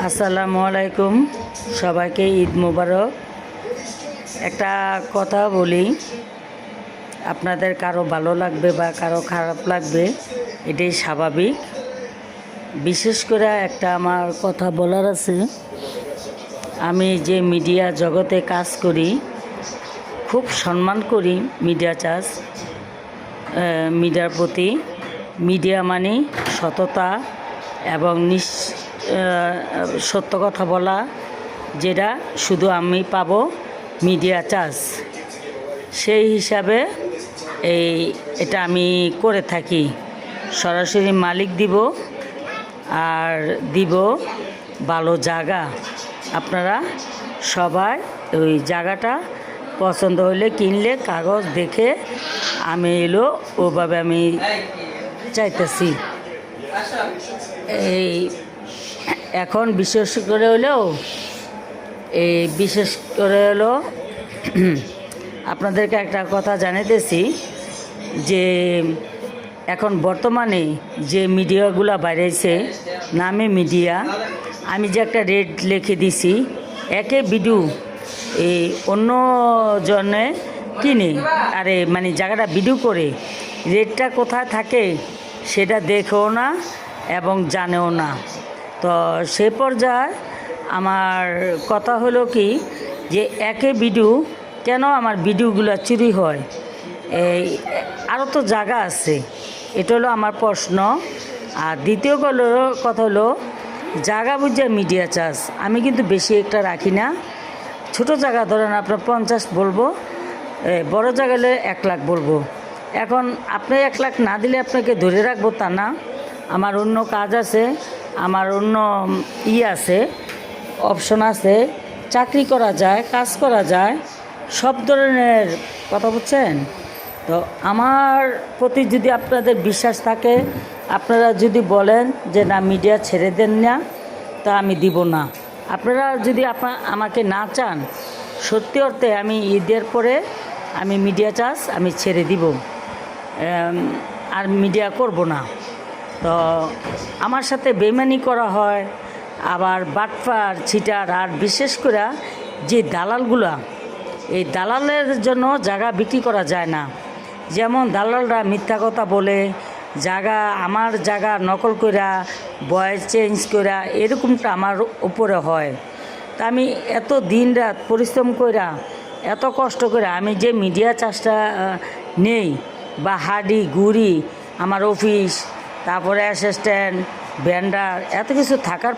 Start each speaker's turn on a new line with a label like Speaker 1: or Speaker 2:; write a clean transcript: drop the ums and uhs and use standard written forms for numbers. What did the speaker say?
Speaker 1: আসসালামু আলাইকুম, সবাইকে ঈদ মোবারক। একটা কথা বলি, আপনাদের কারো ভালো লাগবে বা কারো খারাপ লাগবে, এটাই স্বাভাবিক। বিশেষ করে একটা আমার কথা বলার আছে। আমি যে মিডিয়া জগতে কাজ করি, খুব সম্মান করি মিডিয়ার প্রতি। মিডিয়া মানে সততা এবং সত্য কথা বলা, যেটা শুধু আমি পাবো মিডিয়া চার্জ। সেই হিসাবে এটা আমি করে থাকি। সরাসরি মালিক দিব আর দিব ভালো জায়গা। আপনারা সবাই ওই জায়গাটা পছন্দ হলে কিনলে কাগজ দেখে আমি ওভাবে আমি চাইতেছি। এখন বিশেষ করে আপনাদেরকে একটা কথা জানাইতেছি যে এখন বর্তমানে যে মিডিয়াগুলো বাইরেছে, নামে মিডিয়া, আমি যে একটা রেট লিখে দিছি, একে ভিডিও অন্য জনে কিনে মানে জায়গাটা ভিডিও করে রেটটা কোথায় থাকে সেটা দেখেও না এবং জানেও না। তো সে পর্যায়ে আমার কথা হলো কি, যে একে ভিডিও কেন আমার ভিডিওগুলো চুরি হয়, আরও তো জায়গা আছে। এটা হলো আমার প্রশ্ন। আর দ্বিতীয় কথা হলো জায়গা বুঝে মিডিয়া চার্জ আমি কিন্তু বেশি একটা রাখি না। ছোটো জায়গা ধরেন আপনার 50 বলবো, বড় জায়গা হলে 1 লাখ বলবো। এখন আপনি 1 লাখ না দিলে আপনাকে ধরে রাখবো তা না। আমার অন্য কাজ আছে, আমার অন্য আছে, অপশন আছে, চাকরি করা যায়, কাজ করা যায়, সব ধরনের কথা বুঝছেন। তো আমার প্রতি যদি আপনাদের বিশ্বাস থাকে, আপনারা যদি বলেন যে না মিডিয়া ছেড়ে দেন না, তা আমি দিব না। আপনারা যদি আমাকে না চান, সত্যি অর্থে আমি ঈদের পরে আমি মিডিয়া চার্জ আমি ছেড়ে দিব, আর মিডিয়া করব না। তো আমার সাথে বেইমানি করা হয়, আবার বাটপার ছিটার, আর বিশেষ করে যে দালালগুলা, এই দালালের জন্য জায়গা বিক্রি করা যায় না। যেমন দালালরা মিথ্যা কথা বলে আমার জায়গা নকল করা, বয়স চেঞ্জ করা, এরকমটা আমার উপরে হয়। তা আমি এত দিন রাত পরিশ্রম করা, এত কষ্ট করে আমি যে মিডিয়া চার্জটা নেই, বা হাডি গুড়ি, আমার অফিস, তারপরে অ্যাসিস্ট্যান্ট, ভেন্ডার, এত কিছু থাকার